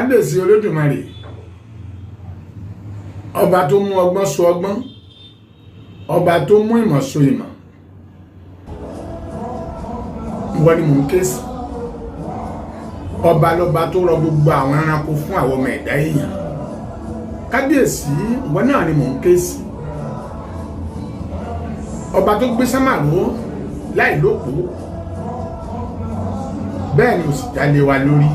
kábíyèsí Olódùmarè ọba tó mú ọgbọ́n so ọgbọ́n ọba tó mú ìmọ̀ so ìmọ̀ wọ́n ni mò ń ké sí ọba lọ́ba tó rọ gbogbo àwọn ẹranko fún àwọn ọmọ ẹ̀dá èèyàn kábíyèsí wọ́n náà ni mò ń ké sí ọba tó gbé sámàró láì lóko bẹ́ẹ̀ ni ò sì jalè wa lórí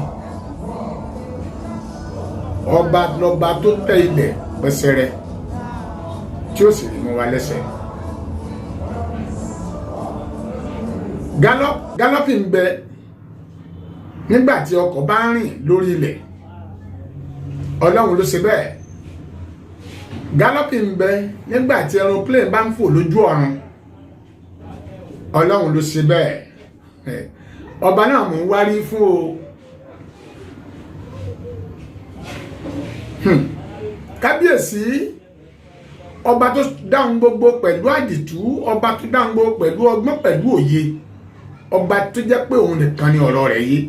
ọba lọ́ba tó tẹ ilẹ̀ pẹ́sẹ́rẹ́ tí ó sì rí mọ́ wa lẹ́sẹ̀ gálọ́pì ń bẹ nígbàtí ọkọ̀ bá ń rìn lórí ilẹ̀ Ọlọ́run ló ṣe bẹ́ẹ̀ gálọ́pì ń bẹ nígbàtí aeroplane bá ń fò lójú ọ̀run Ọlọ́run ló ṣe bẹ́ẹ̀ ọba náà mò ń wárí fún o kábíyèsí ọba tó dáhùn gbogbo pẹ̀lú àdìtú ọba tó dáhùn gbogbo pẹ̀lú ọgbọ́n pẹ̀lú òye ọba tó jẹ́ pé òun nìkan ni ọ̀rọ̀ rẹ̀ yé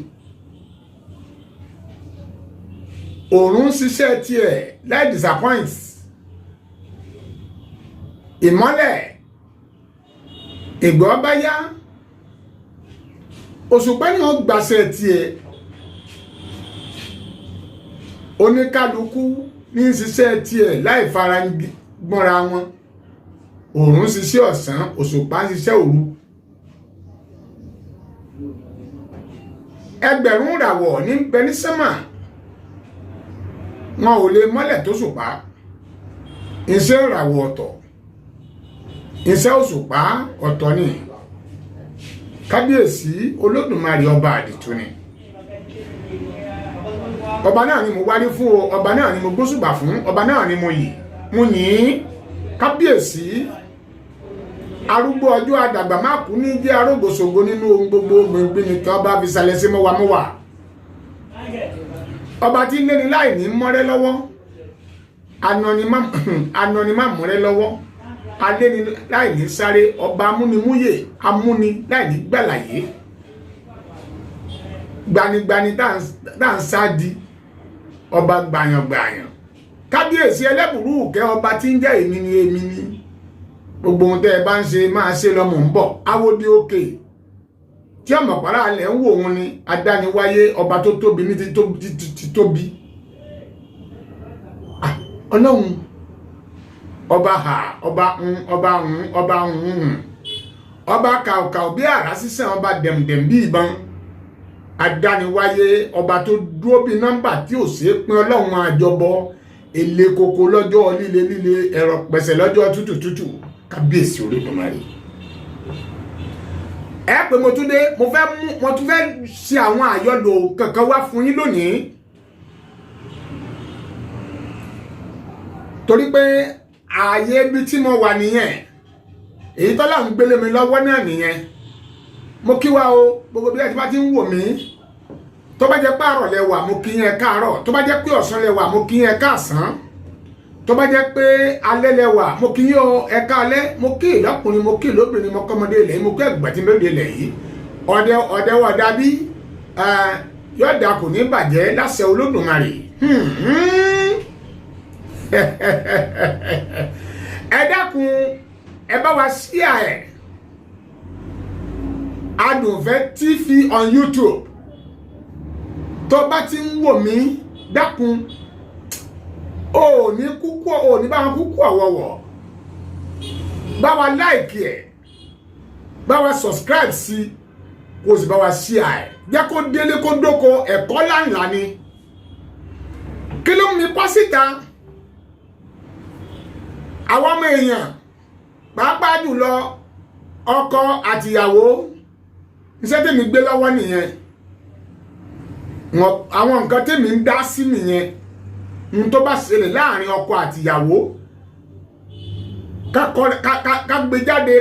òòrùn ṣiṣẹ́ tiẹ̀ láì disappoint ìmọ́lẹ̀ ìgbọ́ bá yá òṣùpá ni wọ́n gbàṣẹ tiẹ̀ oníkálukú ní ṣiṣẹ́ tiẹ̀ láì fara gbọ́nra wọn òòrùn ṣiṣẹ́ ọ̀sán òṣùpá ṣiṣẹ́ òru ẹgbẹ̀rún ìràwọ̀ ní bẹ ní sánmà wọn ò lè mọ́lẹ̀ tó ṣùpá iṣẹ́ ìràwọ̀ ọ̀tọ̀ iṣẹ́ òṣùpá ọ̀tọ̀ ni kábíyèsí Olódùmarè ọba àdìtú ni ọba náà ni mo wárí fún o ọba náà ni mo gbóṣùbà fún ọba náà ni mo yìn kábíyèsí arúgbó ọjọ́ àdàgbà má kú ní jẹ́ arógbòṣògo nínú ohun gbogbo gbìngbìn nìkan ọba fi sàlẹ̀ sí mọ́wàmọ́wà ọba tí lé ní láì ní mọ́rẹ́ lọ́wọ́ anọni má mọ́rẹ́ lọ́wọ́ alé ní láì ní sáré ọba amúnimúyè amúni láì ní gbàlàyé gbanigbani tá ń sádi ọba gbàyàngbàyàn kábíyèsí ẹlẹ́bùrú kẹ́ ọba tí ń jẹ́ èmi ni gbogbo ohun tẹ́ ẹ bá ń ṣe máa ṣe lọ́mọ ń bọ̀ awódì òkè tí ọmọ pàrọ̀ alẹ̀ ń wò wọn ni adániwáyé ọba tó tóbi ní ti tóbi Ọlọ́run ọba ha ọba ọba kàùkàù bí àrá sísàn ọba dẹ̀mdẹ̀m bí ìbọn adániwáyé ọba tó dúró bí nọ́mbà tí ò sí pín Ọlọ́run àjọbọ èlé koko lọ́jọ́ líle ẹ̀rọ pẹ̀sẹ̀ lọ́jọ́ tútù kábíyèsí Olódùmarè ẹ pé mo tún fẹ́ ṣe àwọn àyọlò kankan wá fún yín lónìí torí pé ààyè ibi tí mo wà nìyẹn èyí tọ́lá ń gbélé mi lọ́wọ́ náà nìyẹn mo kí wa o gbogbo bí ẹ ti bá ti ń wò mí tó bá jẹ́ pé àárọ̀ lẹ wà mo kí yín ẹ káàárọ̀ tó bá jẹ́ pé ọ̀sán lẹ wà mo kí yín ẹ káàsán tó bá jẹ́ pé alẹ́ lẹ wà mo kí yín o ẹ káalẹ́ mo kí ìlọ́kùnrin mo kí ìlóbìnrin mo kọ́mọdé ilẹ̀ yìí mo kí ẹ̀gbọ́n lóde ilẹ̀ yìí ọ̀dẹ wọ̀ dàbí yọ̀dà kò ní bàjẹ́ láṣẹ Olódùmarè ẹ dákun ẹ bá wa share ẹ Adùnfẹ́ TV on YouTube tó bá ti ń wò mí dákun ò ní bá wọn kúkú ọ̀wọ̀wọ̀ bá wa like ẹ̀ bá wa subscribe sí kó sì bá wa share ẹ̀ jẹ́ kó délé kó dóko ẹ̀kọ́ láńlá ni kí ló ń mi pọ́ síta àwọn ọmọ èèyàn pàápàá jùlọ ọkọ àtìyàwó iṣẹ́ tèmi gbé lọ́wọ́ nìyẹn àwọn nǹkan tèmi ń dá sí nìyẹn n tó bá ṣẹlẹ̀ láàrin ọkọ àtìyàwó ká gbé jáde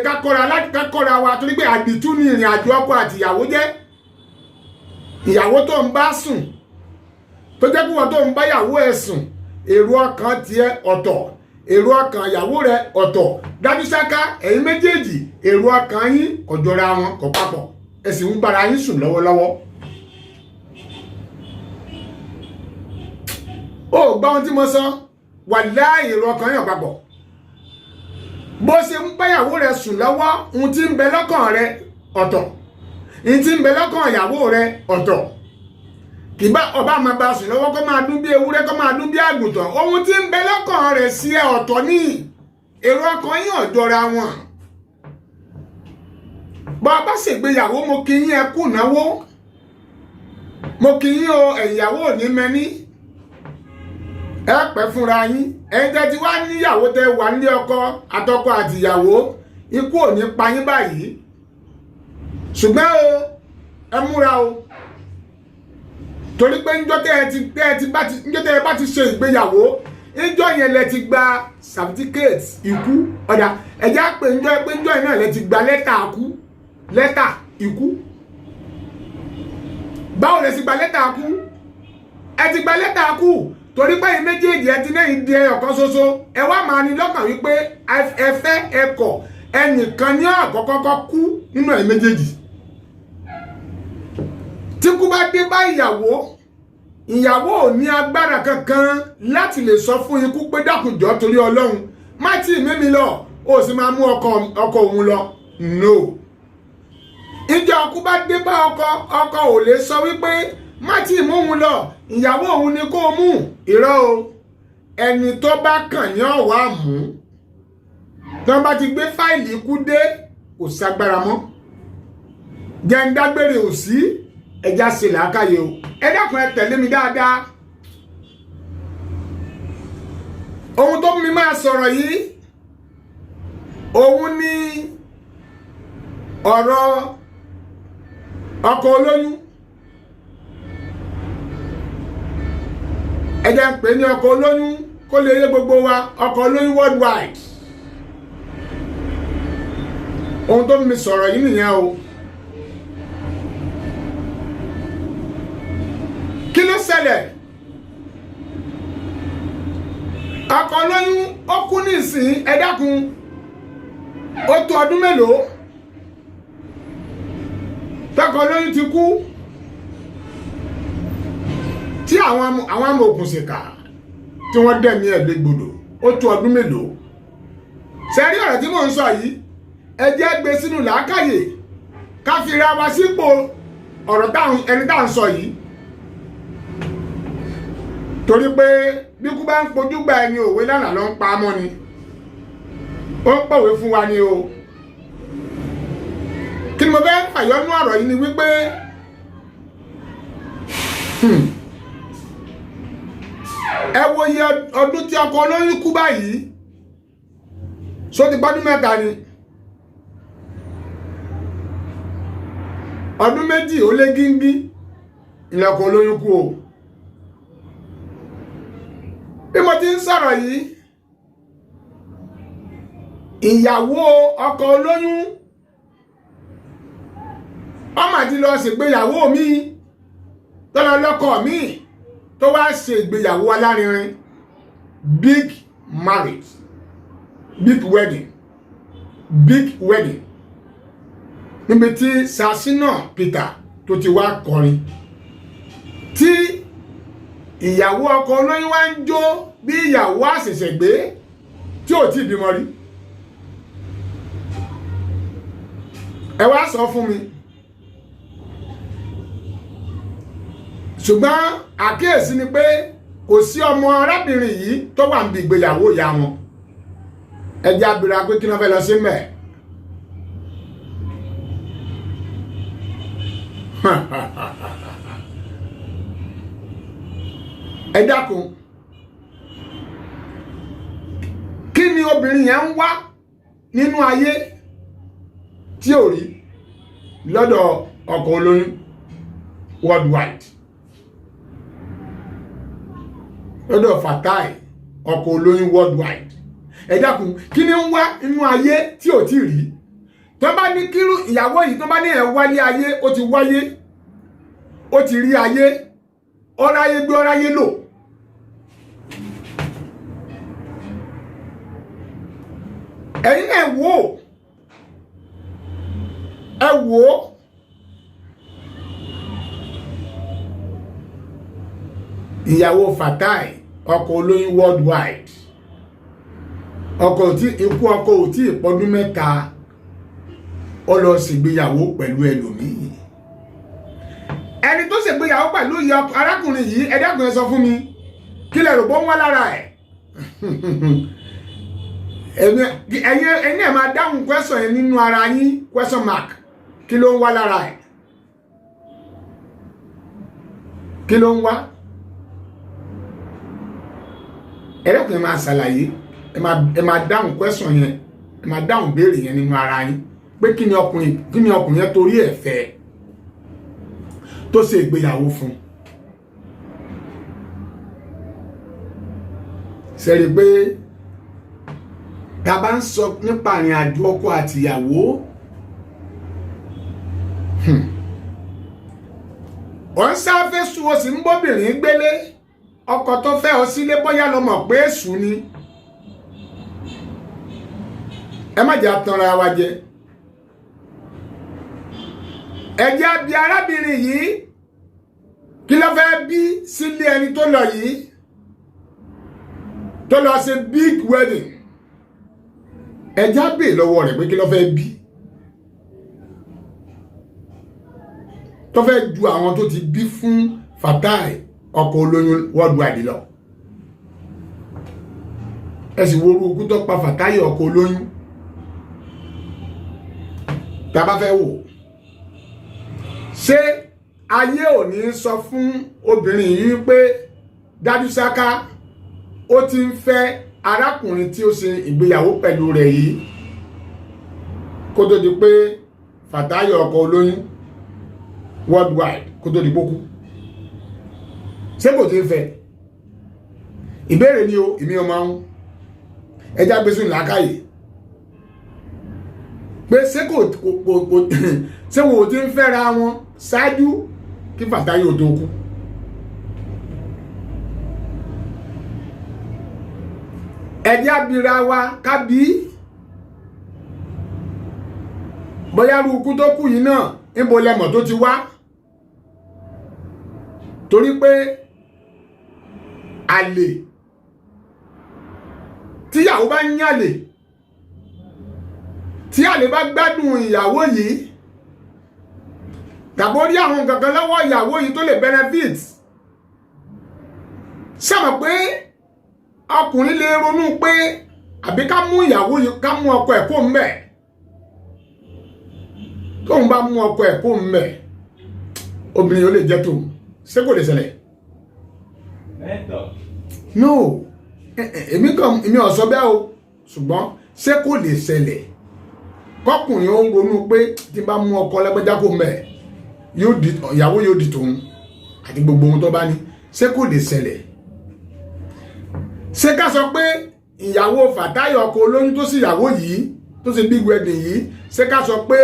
kákọ́ra wa torí pé àdìtú ni ìrìn àjò ọkọ àtìyàwó jẹ́ ìyàwó tó ń bá sùn tó jẹ́ pé wọ́n tó ń bá ìyàwó ẹ̀ sùn èrò ọkàn tiẹ̀ ọ̀tọ̀ èrò ọkàn ìyàwó rẹ̀ ọ̀tọ̀ dájú sáká ẹ̀yin méjèèjì èrò ọkàn yín kò jọra wọn kò papọ̀ ẹ sì ń bára yín sùn lọ́wọ́lọ́wọ́ ó gbọ́ ohun tí mo sọ wàláhì èrò ọkàn yàn papọ̀ bó ṣe ń báyàwó rẹ̀ sùn lọ́wọ́ ohun tí ń bẹ lọ́kàn rẹ̀ ọ̀tọ̀ ohun tí ń bẹ lọ́kàn ìyàwó rẹ̀ ọ̀tọ̀ kìbá ọba máa bá sùn lọ́wọ́ kó máa dún bí ewúrẹ́ kó máa dún bí àgùntàn ohun tí ń bẹ lọ́kàn rẹ̀ sí ẹ ọ̀tọ̀ ní èrò ọkàn yín ò jọra wọn. bá a bá ṣègbéyàwó mo kí yín ẹ kú náwó mo kí yín o ẹ̀yàwó ò ní mẹ́ni ẹ pẹ́ fúnra yín ẹ̀yin tẹ́ ti wá níyàwó tẹ́ wà nílé ọkọ àtọkọ àtìyàwó ikú ò ní pa yín báyìí ṣùgbọ́n o ẹ múra o torí pé njọ́ tẹ́ ẹ bá ti ṣe ìgbéyàwó njọ́ yẹn lẹ ti gba certificate ikú ọ̀dà ẹ̀já pé njọ́ yẹn náà lẹ ti gba lẹ́tà ikú báwo lẹ ti gba lẹ́tà ikú ẹ ti gba lẹ́tà ikú torí pé ẹ̀yin méjèèjì ẹ ti lẹ́yìn di ọ̀kan ṣoṣo ẹ wá máa ní lọ́kàn wípé ẹ fẹ́ ẹ kọ̀ ẹnìkan ní àkọ́kọ́ kú nínú ẹ̀yin méjèèjì tí kú bá dé bá ìyàwó ò ní agbára kankan láti lè sọ fún ikú pé dákùnjọ́ torí ọlọ́run má tí ì mímí lọ ó sì máa mú ọkọ òun lọ no ìjọ ọkú bá dé bá ọkọ ò lè sọ wípé má tí ì mú òun lọ ìyàwó òun ni kó mú irọ́ o ẹni tó bá kàn ní ọ̀wá mú tí wọ́n bá ti gbé fáìlì ikú dé kò ságbára mọ́ jẹ́ ń dágbére ò sí ẹja ṣe làákàyè o ẹ dákun ẹ tẹ̀lé mi dáadáa ohun tó mi máa sọ̀rọ̀ yìí òun ni ọ̀rọ̀ ọkọ olóyún ẹ jẹ́ ń pè ní ọkọ olóyún kó lè yé gbogbo wa ọkọ olóyún worldwide ohun tó mi sọ̀rọ̀ yìí nìyẹn o. kí ló ṣẹlẹ̀ ọkọ olóyún ó kú ní ìsìn ẹ dákun ó tó ọdún mélòó tọkọ olóyún ti kú tí àwọn amòòkùnṣìkà tí wọ́n dẹ̀mí ẹ̀ légbodò ó tó ọdún mélòó sẹ́rí ọ̀rọ̀ tí mò ń sọ yìí ẹ jẹ́ gbé sínú làákàyè ká fi ra wa sípò ọ̀rọ̀ ẹni tá à ń sọ yìí torí pé bí kú bá ń pojú gba ẹni òwe lánàá ló ń pa á mọ́ ni ó ń pòwe fún wa ni o kí ni mo fẹ́ fàyọ́nú ọ̀rọ̀ yìí ni wípé ẹ wo iye ọdún tí ọkọ olóyún kú báyìí só ti gbọ́dún mẹ́ta ni ọdún méjì ó lé gíngí ìlẹ̀kùn olóyún kú o bí mo ti ń sọ̀rọ̀ yìí ìyàwó ọkọ olóyún ọmọ àti lọ ṣègbéyàwó mi tọ́lọ lọ́kọ mi tó wá ṣe ìgbéyàwó alárinrin big marriage big wedding níbi tí Sasina Peter tó ti wá kọrin tí ìyàwó ọkọ olóyún wá ń jó bí ìyàwó àṣẹ̀ṣẹ̀ gbé tí ò tí bímọ rí ẹ wá sọ fún mi ṣùgbọ́n àkíyèsí ni pé kò sí ọmọ arábìnrin yìí tó wà níbi ìgbéyàwó ìyá wọn ẹ jẹ́ abira pé kí wọ́n fẹ́ lọ sí mẹ́ ẹ dákun kí ni obìnrin yẹn ń wá nínú ayé tí ò rí lọ́dọ̀ ọkọ olóyún worldwide lọ́dọ̀ Fatai ọkọ olóyún worldwide ẹ dákun kí ni ń wá nínú ayé tí ò tí rí tó bá ní kírú ìyàwó yìí tó bá ní ẹ̀ wálé ayé ó ti wáyé ó ti rí ayé ọ̀ráyé gbé ọ̀ráyé lò ẹ̀yin náà wò ẹ wò ìyàwó Fatai Oko Oloyun worldwide. Ikú Oko ò tí ìpọ́dún mẹ́ta ó lọ ṣègbéyàwó pẹ̀lú ẹlòmíì. Ẹni tó ṣègbéyàwó pẹ̀lú arákùnrin yìí, ẹ dákun ẹ sọ fún mi, kí lẹ rò bó ń wá lára ẹ̀? Ẹ̀yin ẹ̀ máa dáhùn question yẹn nínú ara yín, question mark. Kí ló ń wá lára ẹ̀? Kí ló ń wá? Ẹ dákun ẹ máa ṣàlàyé, ẹ máa dáhùn question yẹn, ẹ máa dáhùn béèrè yẹn nínú ara yín pé kí ni ọkùnrin yẹn torí ẹ̀ fẹ́ tó ṣe ìgbéyàwó fún. Ṣé rí pé tá bá ń sọ nípa ìrìn àjò ọkọ àti ìyàwó, ó ń sáfẹ́ sùn ó sì ń bóbìnrin gbélé, ọkọ tó fẹ́ ọ sílé bóyá ló mọ̀ pé èṣù ni. Ẹ má jẹ́ atanra wa jẹ. Ẹ jẹ́ bi arábìnrin yìí kí ló fẹ́ bí sílé ẹni tó lọ yìí, tó lọ ṣe big wedding. Ẹ jẹ́ á bèè lọ́wọ́ rẹ̀ pé kí ló fẹ́ bí, tó fẹ́ ju àwọn tó ti bí fún Fatai Oko Oloyun worldwide lọ. Ẹ sì wo orúkú tó pa Fatai Oko Oloyun. Tá bá fẹ́ wò, ṣé ayé ò ní sọ fún obìnrin yìí pé dájú sáká ó ti ń fẹ́ arákùnrin tí ó ṣe ìgbéyàwó pẹ̀lú rẹ̀ yìí kó tó di pé Fatai Oko Oloyun worldwide kó tó di pókú? Ṣé kò tí ń fẹ́? Ìbéèrè ni o, èmi ọmọ ọ̀hún ẹjá gbésùn làákàyè pé ṣé wọn ò tí ń fẹ́ra wọn ṣáájú kí Fatai ò tó kú. Ẹjá bira wa kábí bóyá rúkú tó kú yìí náà níbo lẹmọ̀ tó ti wá, torí pé àlè tíyàwó bá ń yàlè, tí àlè bá gbádùn ìyàwó yìí tàbí rí àwọn gangan lọ́wọ́ ìyàwó yìí tó lè benefit, ṣàmọ̀ pé ọkùnrin lè ronú pé àbí ká mú ìyàwó yìí, ká mú ọkọ ẹ̀ kó ńbẹ̀. Tóun bá mú ọkọ ẹ̀ kó ńbẹ̀, obìnrin yóò lè jẹ́ tòun. Ṣé kò lè ṣẹlẹ̀? No, èmi ò sọ bẹ́ẹ̀ o, ṣùgbọ́n ṣé kò lè ṣẹlẹ̀ kọkùnrin ó ń ronú pé tí bá mú ọkọ lẹ́gbẹ́já kó ńbẹ̀ ìyàwó yóò di tòun àti gbogbo ohun tó bá ní? Ṣé kò lè ṣẹlẹ̀? Ṣé ká sọ pé ìyàwó Fatai Oko Oloyun tó sì ìyàwó yìí tó sì big wedding yìí, ṣé ká sọ pé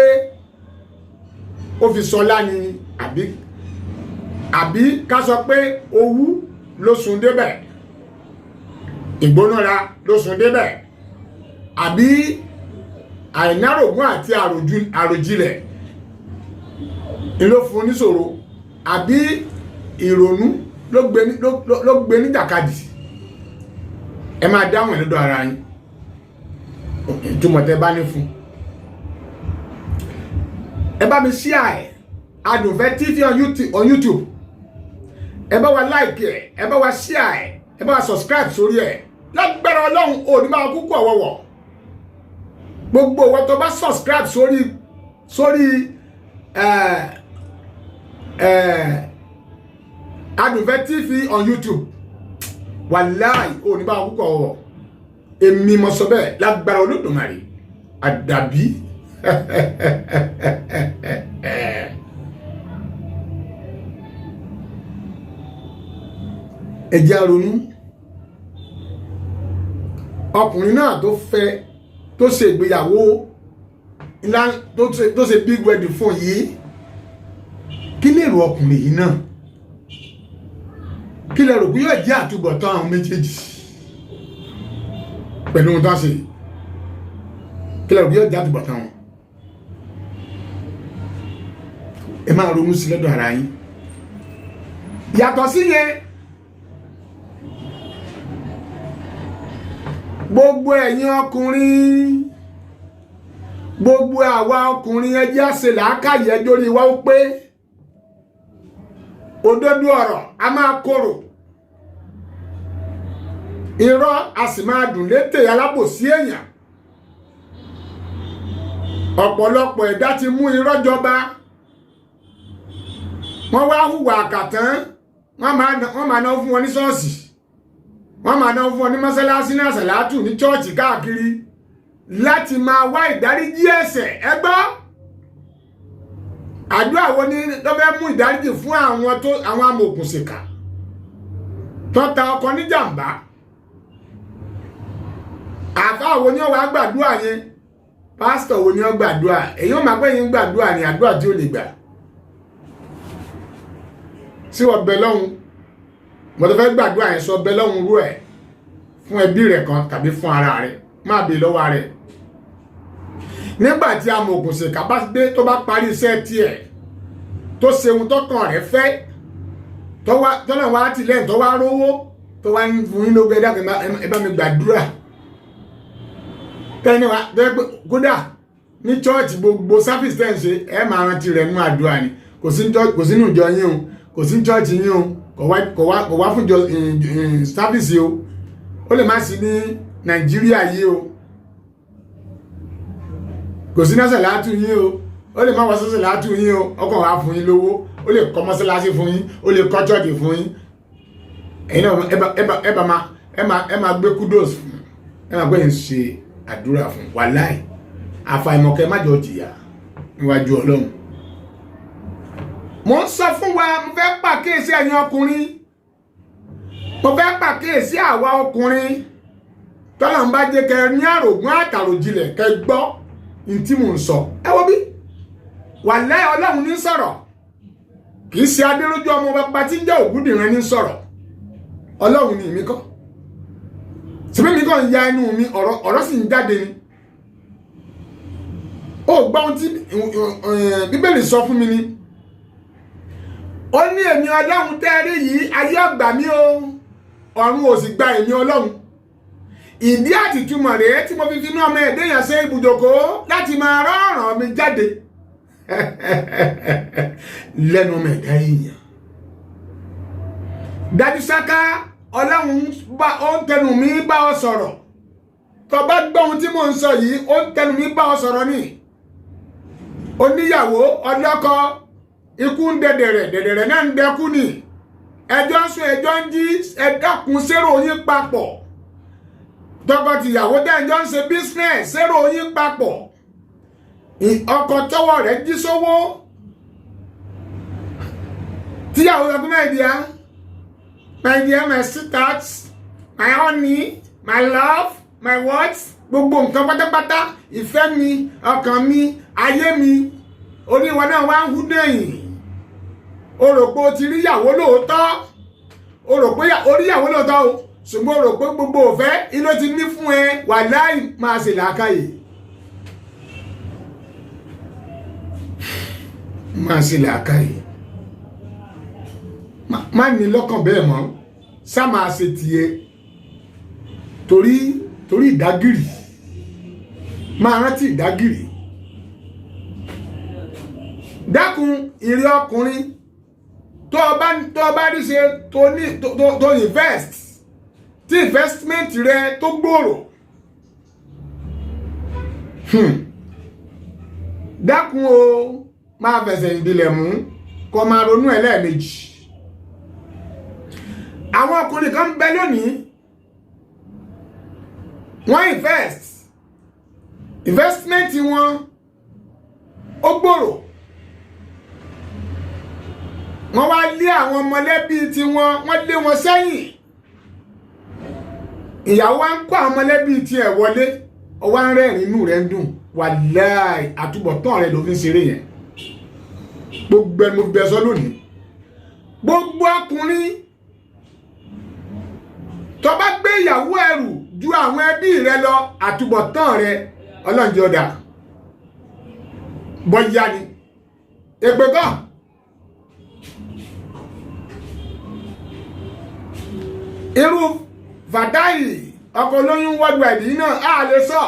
ó fi sọlá ni àbí ká sọ pé owú ló sùn débẹ̀, ìgbónára ló sùn débẹ̀, àbí àìnárògún àti àròjinlẹ̀ ló fún oníṣòro, àbí ìrònú ló gbé ní jàkadì? Ẹ máa dáhùn ẹ̀ lọ́dọ̀ ara yín, ìtumọ̀ tẹ́ bá ní fún. Ẹ bá mi share ẹ̀ Adùnfẹ́ TV on YouTube. Ẹ bá wa like ẹ̀, ẹ bá wa share ẹ̀, ẹ bá wa subscribe sórí ẹ̀. Lágbára Ọlọ́run ò ní máa kúkú ọ̀wọ̀wọ̀. Gbogbo owó tó bá subscribe sórí Adùnfẹ́ TV on YouTube, wàláì ò ní máa kúkú ọ̀wọ̀wọ̀. Èmi mo sọ bẹ́ẹ̀ lágbára Olódùmarè. Àdàbí ẹ jẹ́ á ronú. Ọkùnrin náà tó fẹ́ tó ṣe ìgbéyàwó ńlá tó ṣe big wedding fún yìí, kí lè rò ọkùnrin yìí náà? Kí lè rò pé yóò jẹ́ àtúbọ̀tán àwọn méjèèjì pẹ̀lú ohun tó ń ṣe? Kí lè rò pé yóò jẹ́ àtúbọ̀tán wọn? Ẹ máa ronú sí lọ́dọ̀ ara yín. Yàtọ̀ sí yẹn, gbogbo ẹ̀yin ọkùnrin, gbogbo àwa ọkùnrin, ẹ jẹ́ á ṣe làákàyè lórí wa ó pé òdodo ọ̀rọ̀ a máa korò, irọ́ a sì máa dùn létè alábòsí èèyàn. ọ̀pọ̀lọpọ̀ ẹ̀dá ti mú irọ́ jọba, wọ́n wá hùwà àkàtán, wọ́n máa ná fún wọn ní ṣọ́ọ̀ṣì, wọ́n máa ná fún wọn ní mọ́sálásí ní àsàlátù ní chọ́ọ̀chì káàkiri láti máa wá ìdáríjì ẹ̀ṣẹ̀. ẹ gbọ́, àdúrà wo ni ló fẹ́ mú ìdáríjì fún àwọn amòòkùnṣìkà tó ta ọkọ níjàmbá? àfáà wo ni ó wá gbàdúrà yẹn? pásítọ̀ wo ni ó gbàdúrà? èyí ó máa pẹ́ yín gbàdúrà ní àdúrà tí ó lè gbà. sí wọ́n bẹ lọ́hùn, mo tó fẹ́ gbàdúrà yẹn, sọ bẹ lọ́hùn rú ẹ̀ fún ẹbí rẹ̀ kan tàbí fún ara rẹ̀, má bèè lọ́wọ́ rẹ̀. nígbà tí amòòkùnṣìkà bá dé, tó bá parí iṣẹ́ tiẹ̀, tó ṣe ohun tọ́kàn rẹ̀ fẹ́, tọ́nà wá tìlẹ́yìn, tó wá rówó, tó wá ń fún yín lógo, ẹ dákun ẹ bá mi gbàdúrà. tẹ́ni wa kódà ní chọ́ọ̀chì gbogbo sáfìsì tẹ́ ń ṣe, ẹ máa rántí rẹ̀ nú àdúrà ni. kò sínú ìjọ yín o, kò sí chọ́ọ̀chì yín o, kò wá fún sáfìsì o, ó lè má sí ní Nàìjíríà yìí o, kò sí náà sàlátù yín o, ó lè má wá sí sàlátù yín o, ọkàn wá fún yín lówó, ó lè kọ́ mọ́sálásí fún yín, ó lè kọ́ chọ́ọ̀chì fún yín. ẹ̀yin náà ẹ máa gbé kudos fún, ẹ máa gbé yín ṣe àdúrà fún. wàláì àfàìmọ̀kẹ́ má jọ jìyà níwájú Ọlọ́run. mo ń sọ fún wa, mo fẹ́ pàkíyèsí ẹ̀yin ọkùnrin, mo fẹ́ pàkíyèsí àwa ọkùnrin. tọ́lá ń bá jẹ́ kẹ́ ní àrògún àtàròjinlẹ̀ kẹ́ gbọ́ ní tí mò ń sọ. ẹ wo bí wàláì Ọlọ́run ní sọ̀rọ̀, kì í ṣe adéròjú ọmọ bàbá tí ń jẹ́ Ògúndìran ní sọ̀rọ̀. Ọlọ́run ni èmi kọ́, síbí mi kàn ya ẹnu mi, ọ̀rọ̀ sì ń jáde ni. ó gbọ́ ohun tí Bíbélì sọ fún mi ni, ó ní èmi Ọlọ́run tẹ́rí yìí, ayé ọgbà mi o, ọ̀run ò sì gba èmi Ọlọ́run. ìdí àtìtúmọ̀ rèé tí mo fi fi inú ọmọ ẹ̀dẹ́yàn ṣe ibùjókòó láti máa rọ́ọ̀ràn mi jáde lẹ́nu ọmọ ẹ̀dá èèyàn. dájú sáká Ọlọ́run ó ń tẹnu mi bá ọ sọ̀rọ̀. tó bá gbọ́ ohun tí mò ń sọ yìí, ó ń tẹnu mi bá ọ sọ̀rọ̀ ni. oníyàwó ọlọ́kọ, ikú ń dẹ̀dẹ̀rẹ̀ náà ń dẹkú ni. ẹjọ́ ń sùn, ẹjọ́ ń jí, ẹ dákun sérò yín papọ̀. tọkọ-tìyàwó dẹ́jọ́ ń ṣe business, sérò yín papọ̀. ọkọ tọwọ́ rẹ̀ jí sówó, tíyàwó ọdún my dear, my sweetheart, my honey, my love, my words, gbogbo nǹkan pátápátá, ìfẹ́ mi, ọkàn mi, ayé mi, oníwọ náà wá ń hú dẹ̀yìn. o rò pé o ti rí ìyàwó lóòótọ́, o rò pé o rí ìyàwó lóòótọ́ o, ṣùgbọ́n o rò pé gbogbo òfẹ́ iná ti ní fún ẹ. wàláì máa ṣe làákàyè, máa ṣe làákàyè, má ní lọ́kàn bẹ́ẹ̀ mọ́, sá máa ṣe tiẹ̀, torí ìdágìrì, máa rántí ìdágìrì. dákun ìrẹ́ ọkùnrin, tó o bá rí ṣe tó invest, tí investment rẹ tó gbòòrò, dákun o máa fẹsẹ̀ ìdílẹ̀ mú, kó máa ronú ẹ̀ lẹ́ẹ̀mejì. àwọn ọkùnrin kan bẹ lónìí, wọ́n investment wọn ó gbòòrò, wọ́n wá lé àwọn mọ̀lẹ́bí tí wọ́n lé wọn sẹ́yìn. ìyàwó wa ń kó àwọn mọ̀lẹ́bí tí ẹ̀ wọlé, ọwọ́ ń rẹ́rìn, inú rẹ̀ ń dùn. wàláì àtúbọ̀tán rẹ̀ ló fi ń ṣeré yẹn. gbogbo ẹni mo fi bẹ sọ lónìí, gbogbo ọkùnrin tó bá gbé ìyàwó ẹrù ju àwọn ẹbí rẹ lọ, àtúbọ̀tán rẹ ọlọ́njẹ́ ọ̀dà bọ́yá ni èpè kan. irú Fàtáì Oko Oloyun worldwide yìí náà á lè sọ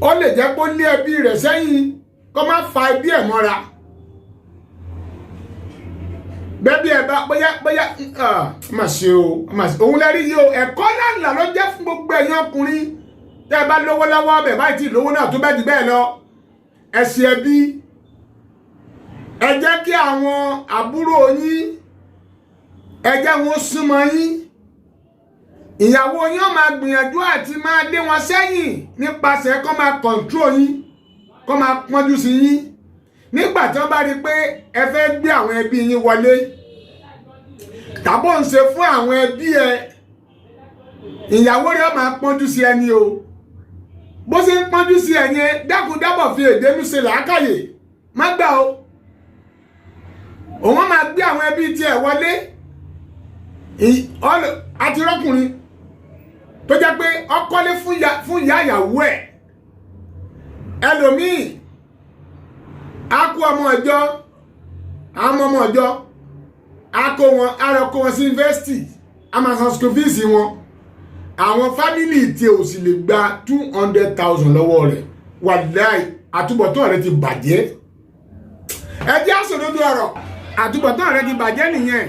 ó lè jẹ́ pé ó lé ẹbí rẹ̀ sẹ́yìn kó má fa ẹbí ẹ̀ mọ́ra bẹ́bí ẹ̀ bá bóyá má ṣe o òun lẹ́rí yìí o ẹ̀kọ́ ńlá ló jẹ́ fún gbogbo ẹ̀yin ọkùnrin tẹ́ ẹ bá lówó lọ́wọ́ bẹ̀ báyìí tí lówó náà tó bẹ́ẹ̀ jù bẹ́ẹ̀ lọ ẹ̀sìn ẹbí ẹ jẹ́ kí àwọn àbúrò yín ẹ jẹ́ wọn súnmọ́ yín ìyàwó yín ó máa gbìyànjú àti máa lé wọn sẹ́yìn nípasẹ̀ kó máa control yín kó máa pọ́njú sí yín nígbà tí wọ́n bá rí pé ẹ fẹ́ gbé àwọn ẹbí yín wọlé tàbó ń ṣe fún àwọn ẹbí ẹ ìyàwó rẹ̀ ó máa pọ́njú sí ẹni o bó ṣe ń pọ́njú sí ẹni dákúndábọ̀ fi èdè mi ṣe làákàyè má gbà o òun máa gbé àwọn ẹbí tiẹ̀ wọlé àti rọ́kùnrin tó jẹ́ pé ọkọ́lé fún ìyá ìyàwó ẹ̀ ẹlòmíì á kó ọmọ ọjọ́ àwọn ọmọ ọjọ́ á kó wọn sí yunifásitì á máa san school fees wọn àwọn fámìlì tí ò sì lè gba 200,000 lọ́wọ́ rẹ̀ wàláì àtúbọ̀tán rẹ̀ ti bàjẹ́ ẹ jẹ́ àsòdodo ọ̀rọ̀ àtúbọ̀tán rẹ̀ ti bàjẹ́ nìyẹn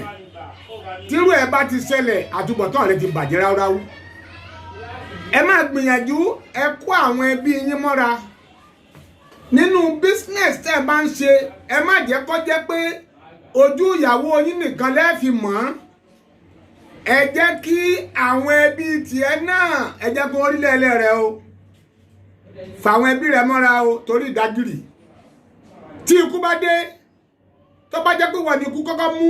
tírú ẹ bá ti ṣẹlẹ̀ àtúbọ̀tán rẹ̀ ti bàjẹ́ ráúráú ẹ máa gbìyànjú ẹ kó àwọn ẹbí yín mọ́ra nínú business tẹ́ ẹ bá ń ṣe ẹ má jẹ́ kó jẹ́ pé ojú ìyàwó yín nìkan lẹ fi mọ̀ ẹ jẹ́ kí àwọn ẹbí tiẹ̀ náà ẹ jẹ́ kó rí lẹ́lẹ́ rẹ o fàwọn ẹbí rẹ mọ́ra o torí ìdágìrì tí ikú bá dé tó bá jẹ́ pé wọ́n ní ikú kọ́kọ́ mú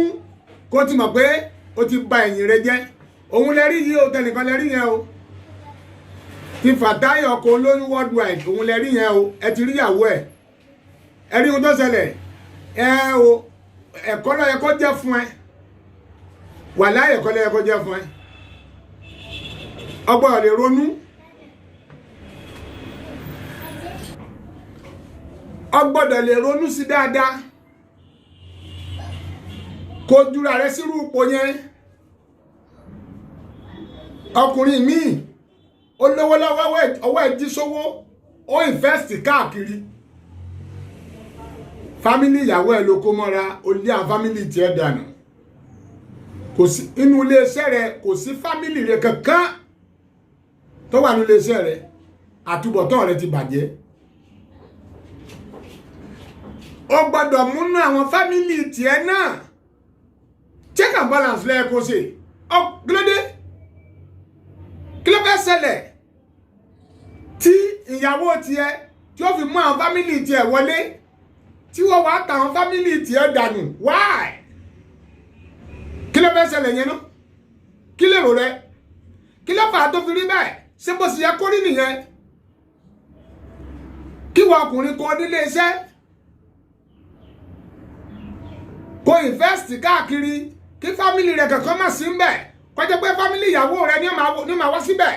kó ti mọ̀ pé ó ti ba ẹ̀yìn rẹ jẹ́ òun lẹ rí yìí o tẹnìkan lẹ rí yẹn o ti Fatai Oko Oloyun worldwide òun lẹ rí yẹn o ẹ ti rí ìyàwó ẹ rí ohun tó ṣẹlẹ̀ o ẹ̀kọ́ ló yẹ kó jẹ́ fún ẹ wàláhì ẹ̀kọ́ ló yẹ kó jẹ́ fún ẹ ọgbọ́n lè ronú ọgbọ́dọ̀ lè ronú sí dáadáa kó jura rẹ sírú ipò yẹn ọkùnrin míì ó lówó lọ́wọ́ ọwọ́ ẹ̀ jí sówó ó invest káàkiri fámílì ìyàwó ẹ̀ ló kó mọ́ra ó lé àwọn fámílì tiẹ̀ dànù kò sí inú iléeṣẹ́ rẹ kò sí fámílì rẹ kankan tó wà ní iléeṣẹ́ rẹ àtúbọ̀tán rẹ ti bàjẹ́ ó gbọ́dọ̀ múnú àwọn fámílì tiẹ̀ náà check and balance lẹ́ẹ̀kọ́ ṣe kílódé kí ló fẹ́ ṣẹlẹ̀ tí ìyàwó tiẹ̀ tí ó fi mú àwọn fámílì tiẹ̀ wọlé tí wọ́n wá tàwọn fámílì tiẹ̀ dànù why kí ló fẹ́ ṣẹlẹ̀ yẹn náà kí lèrò rẹ kí ló fà á tó fi rí bẹ́ẹ̀ ṣé bó ṣe yẹ kó rí nìyẹn kí wọ́n ọkùnrin kó nílé iṣẹ́ kó invest káàkiri kí fámílì rẹ̀ kankan má sí ńbẹ̀ kọjá pé fámílì ìyàwó rẹ̀ ní ó máa wá síbẹ̀